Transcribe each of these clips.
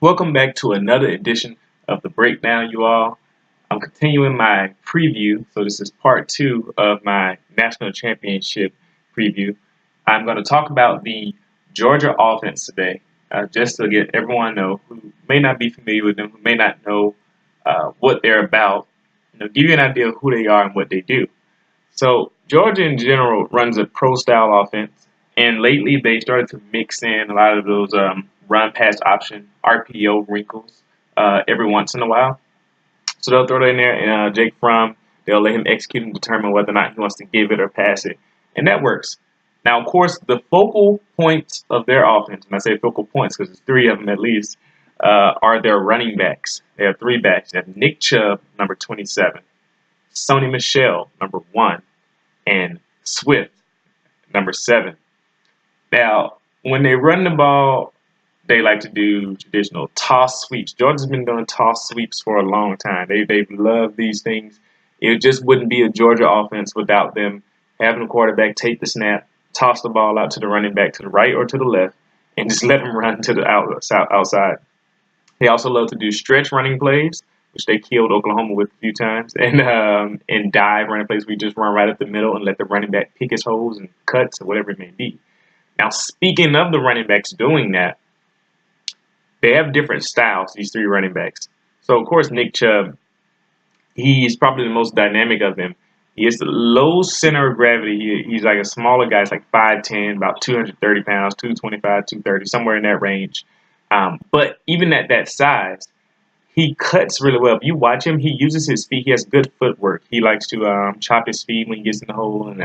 Welcome back to another edition of the Breakdown, you all. I'm continuing my preview, so this is part two of my national championship preview. I'm going to talk about the Georgia offense today, just to get everyone know who may not be familiar with them, who may not know what they're about, give you an idea of who they are and what they do. So Georgia in general runs a pro-style offense, and lately they started to mix in a lot of those run-pass option RPO wrinkles every once in a while. So they'll throw that in there, and Jake Fromm, they'll let him execute and determine whether or not he wants to give it or pass it, and that works. Now, of course, the focal points of their offense, and I say focal points because there's three of them at least, are their running backs. They have three backs. They have Nick Chubb, number 27, Sony Michel, number 1, and Swift, number 7. Now, when they run the ball, they like to do traditional toss sweeps. Georgia's been doing toss sweeps for a long time. They've loved these things. It just wouldn't be a Georgia offense without them having a quarterback take the snap, toss the ball out to the running back to the right or to the left, and just let them run to the outside. They also love to do stretch running plays, which they killed Oklahoma with a few times, and dive running plays. We just run right up the middle and let the running back pick his holes and cuts or whatever it may be. Now, speaking of the running backs doing that, they have different styles, these three running backs. So, of course, Nick Chubb, he's probably the most dynamic of them. He has the low center of gravity. He's like a smaller guy. He's like 5'10", about 230 pounds, 225, 230, somewhere in that range. But even at that size, he cuts really well. If you watch him, he uses his feet. He has good footwork. He likes to chop his feet when he gets in the hole and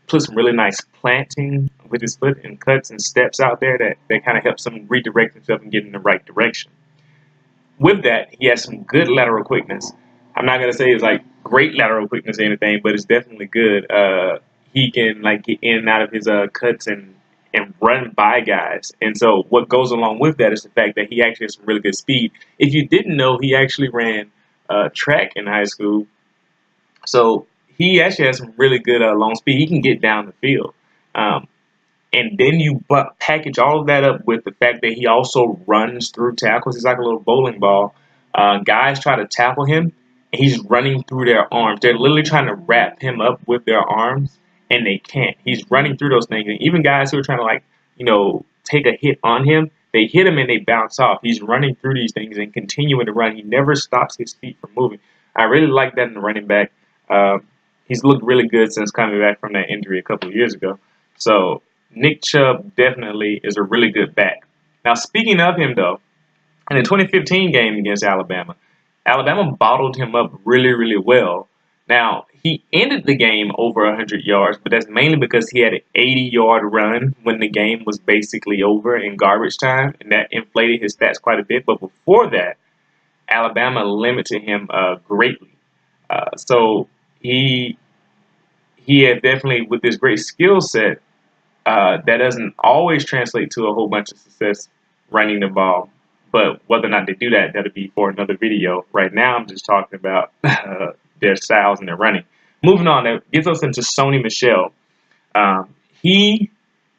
put some really nice planting with his foot and cuts and steps out there that kind of helps him redirect himself and get in the right direction. With that, he has some good lateral quickness. I'm not going to say it's like great lateral quickness or anything, but it's definitely good. He can like get in and out of his cuts and run by guys. And so what goes along with that is the fact that he actually has some really good speed. If you didn't know, he actually ran track in high school. So he actually has some really good long speed. He can get down the field. And then you package all of that up with the fact that he also runs through tackles. He's like a little bowling ball. Guys try to tackle him, and he's running through their arms. They're literally trying to wrap him up with their arms, and they can't. He's running through those things. And even guys who are trying to, take a hit on him, they hit him and they bounce off. He's running through these things and continuing to run. He never stops his feet from moving. I really like that in the running back. He's looked really good since coming back from that injury a couple of years ago. So Nick Chubb definitely is a really good back. Now, speaking of him, though, in the 2015 game against Alabama, Alabama bottled him up really, really well. Now, he ended the game over 100 yards, but that's mainly because he had an 80-yard run when the game was basically over in garbage time, and that inflated his stats quite a bit. But before that, Alabama limited him greatly. So he had definitely, with this great skill set, that doesn't always translate to a whole bunch of success running the ball. But whether or not they do that, that'll be for another video. Right now, I'm just talking about their styles and their running. Moving on, that gets us into Sony Michel. He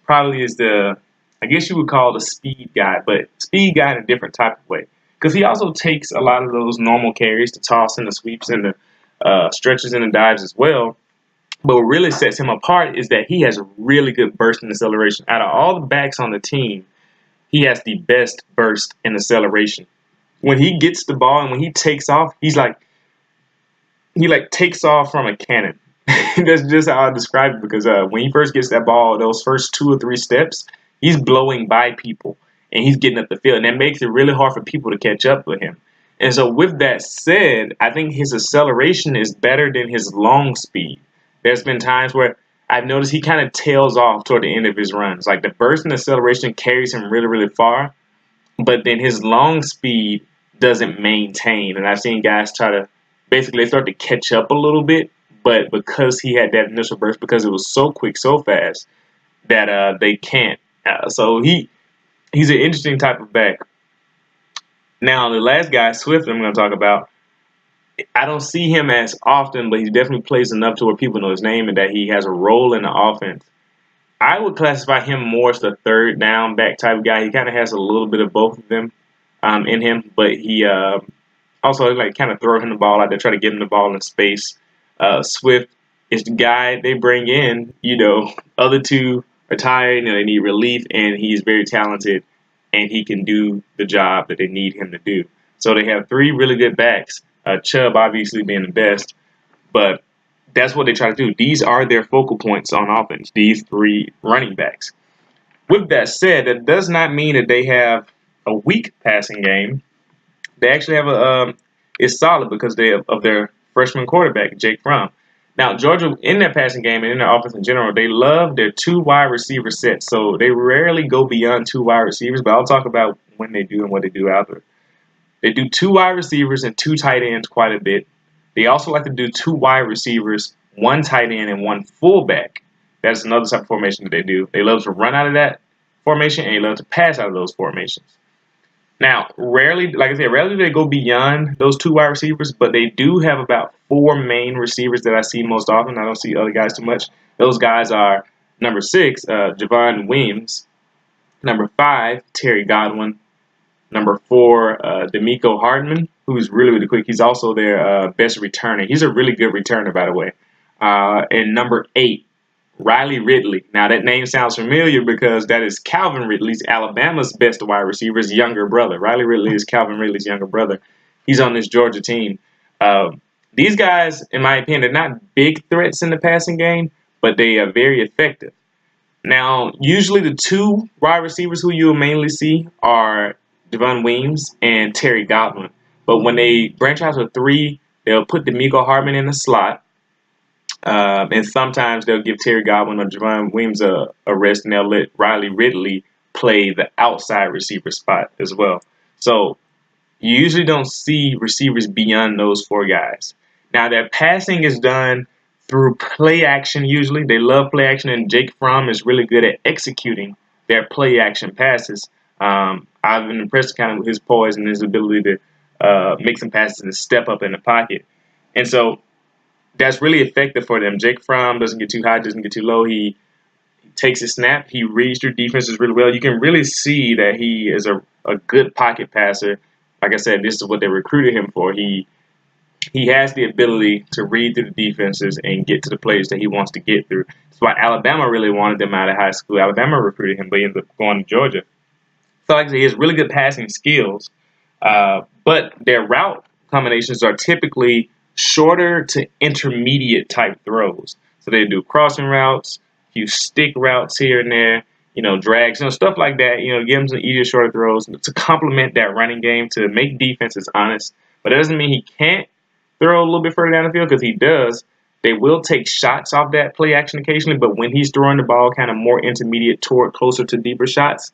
probably is I guess you would call the speed guy, but speed guy in a different type of way. Because he also takes a lot of those normal carries, the toss and the sweeps and the stretches and the dives as well. But what really sets him apart is that he has a really good burst and acceleration. Out of all the backs on the team, he has the best burst and acceleration. When he gets the ball and when he takes off, he takes off from a cannon. That's just how I describe it, because when he first gets that ball, those first 2 or 3 steps, he's blowing by people and he's getting up the field. And that makes it really hard for people to catch up with him. And so with that said, I think his acceleration is better than his long speed. There's been times where I've noticed he kind of tails off toward the end of his runs. Like the burst and acceleration carries him really, really far, but then his long speed doesn't maintain. And I've seen guys try to, basically they start to catch up a little bit, but because he had that initial burst, because it was so quick, so fast, that they can't. So he's an interesting type of back. Now, the last guy, Swift, I'm going to talk about, I don't see him as often, but he definitely plays enough to where people know his name and that he has a role in the offense. I would classify him more as the third down back type of guy. He kind of has a little bit of both of them. in him, but he also like kind of throw him the ball out there, try to give him the ball in space. Swift is the guy they bring in. Other two are tired. They need relief, and he's very talented, and he can do the job that they need him to do. So they have three really good backs. Chubb obviously being the best, but that's what they try to do. These are their focal points on offense. These three running backs. With that said, that does not mean that they have a weak passing game. They actually have it's solid because of their freshman quarterback, Jake Fromm. Now, Georgia, in their passing game and in their offense in general, they love their two wide receiver sets. So they rarely go beyond two wide receivers, but I'll talk about when they do and what they do after. They do two wide receivers and two tight ends quite a bit. They also like to do two wide receivers, one tight end, and one fullback. That's another type of formation that they do. They love to run out of that formation, and they love to pass out of those formations. Now, rarely, like I said, rarely do they go beyond those two wide receivers, but they do have about four main receivers that I see most often. I don't see other guys too much. Those guys are number 6, Javon Williams, number 5, Terry Godwin, number 4, D'Amico Hardman, who's really, really quick. He's also their best returner. He's a really good returner, by the way. And number 8, Riley Ridley. Now, that name sounds familiar because that is Calvin Ridley's, Alabama's best wide receiver's younger brother. Riley Ridley is Calvin Ridley's younger brother. He's on this Georgia team. These guys, in my opinion, they're not big threats in the passing game, but they are very effective. Now, usually the two wide receivers who you'll mainly see are Javon Williams and Terry Godwin. But when they branch out to 3, they'll put D'Amico Hardman in the slot. And sometimes they'll give Terry Godwin or Javon Williams a rest, and they'll let Riley Ridley play the outside receiver spot as well. So you usually don't see receivers beyond those 4 guys. Now, their passing is done through play action usually. They love play action, and Jake Fromm is really good at executing their play action passes. I've been impressed kind of with his poise and his ability to make some passes and step up in the pocket. And so that's really effective for them. Jake Fromm doesn't get too high, doesn't get too low. He takes a snap. He reads your defenses really well. You can really see that he is a good pocket passer. Like I said, this is what they recruited him for. He has the ability to read through the defenses and get to the plays that he wants to get through. That's why Alabama really wanted him out of high school. Alabama recruited him, but he ended up going to Georgia. So like I said, he has really good passing skills, but their route combinations are typically shorter to intermediate type throws. So they do crossing routes, a few stick routes here and there, drags, stuff like that. Give them some easier, shorter throws to complement that running game, to make defenses honest. But that doesn't mean he can't throw a little bit further down the field, because he does. They will take shots off that play action occasionally, but when he's throwing the ball kind of more intermediate toward closer to deeper shots,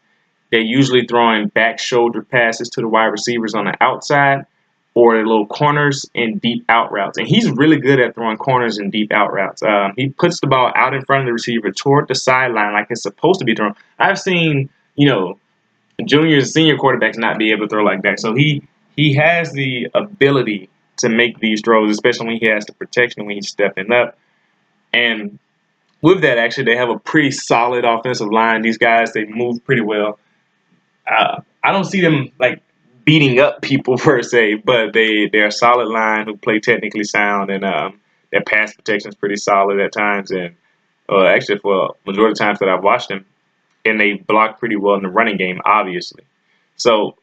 they're usually throwing back shoulder passes to the wide receivers on the outside, or the little corners and deep out routes. And he's really good at throwing corners and deep out routes. He puts the ball out in front of the receiver toward the sideline like it's supposed to be thrown. I've seen, junior and senior quarterbacks not be able to throw like that. So he has the ability to make these throws, especially when he has the protection when he's stepping up. And with that, actually, they have a pretty solid offensive line. These guys, they move pretty well. I don't see them like beating up people per se, but they're a solid line who play technically sound, and their pass protection is pretty solid at times. And actually, for a majority of the times that I've watched them, and they block pretty well in the running game, obviously. So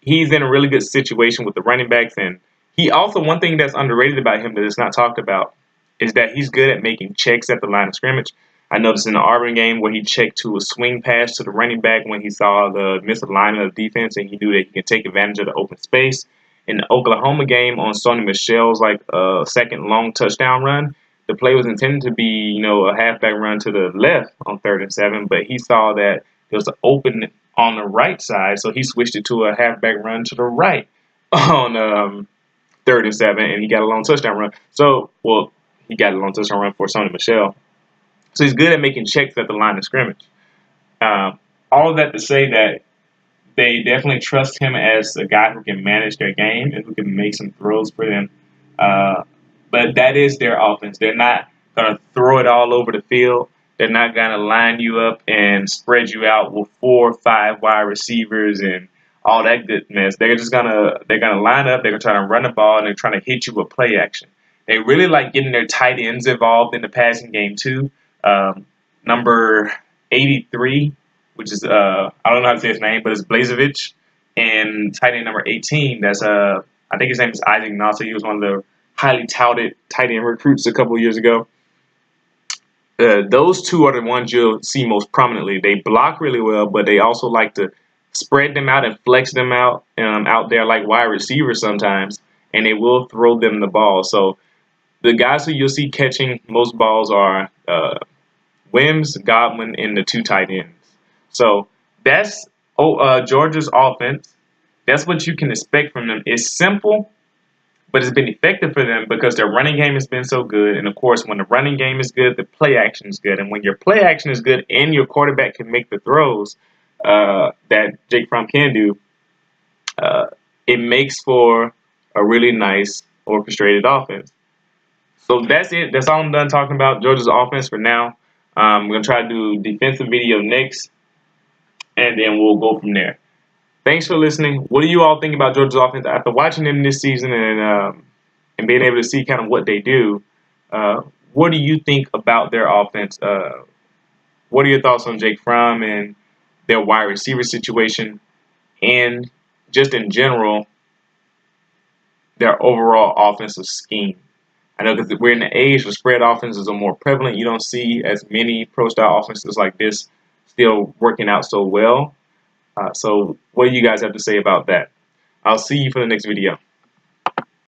he's in a really good situation with the running backs. And he also, one thing that's underrated about him that is not talked about is that he's good at making checks at the line of scrimmage. I noticed in the Auburn game where he checked to a swing pass to the running back when he saw the misalignment of the defense, and he knew that he could take advantage of the open space. In the Oklahoma game on Sony Michel's second long touchdown run, the play was intended to be, a halfback run to the left on 3rd and 7, but he saw that there was an open on the right side, so he switched it to a halfback run to the right on 3rd and 7, and he got a long touchdown run. He got a long touchdown run for Sony Michel. So he's good at making checks at the line of scrimmage. All of that to say that they definitely trust him as a guy who can manage their game and who can make some throws for them. But that is their offense. They're not going to throw it all over the field. They're not going to line you up and spread you out with 4 or 5 wide receivers and all that good mess. They're gonna line up. They're gonna try to run the ball, and they're trying to hit you with play action. They really like getting their tight ends involved in the passing game too. Number 83, which is I don't know how to say his name, but it's Blazevich, and tight end number 18. That's I think his name is Isaac Nasser. He was one of the highly touted tight end recruits a couple of years ago. Those two are the ones you'll see most prominently. They block really well, but they also like to spread them out and flex them out there like wide receivers sometimes, and they will throw them the ball. So the guys who you'll see catching most balls are Wims, Godwin, and the two tight ends. So that's Georgia's offense. That's what you can expect from them. It's simple, but it's been effective for them because their running game has been so good. And of course, when the running game is good, the play action is good. And when your play action is good and your quarterback can make the throws that Jake Fromm can do, it makes for a really nice orchestrated offense. So that's it. That's all I'm done talking about Georgia's offense for now. I'm going to try to do defensive video next, and then we'll go from there. Thanks for listening. What do you all think about Georgia's offense after watching them this season and being able to see kind of what they do? What do you think about their offense? What are your thoughts on Jake Fromm and their wide receiver situation, and just in general, their overall offensive scheme? I know because we're in the age where spread offenses are more prevalent. You don't see as many pro-style offenses like this still working out so well. So what do you guys have to say about that? I'll see you for the next video.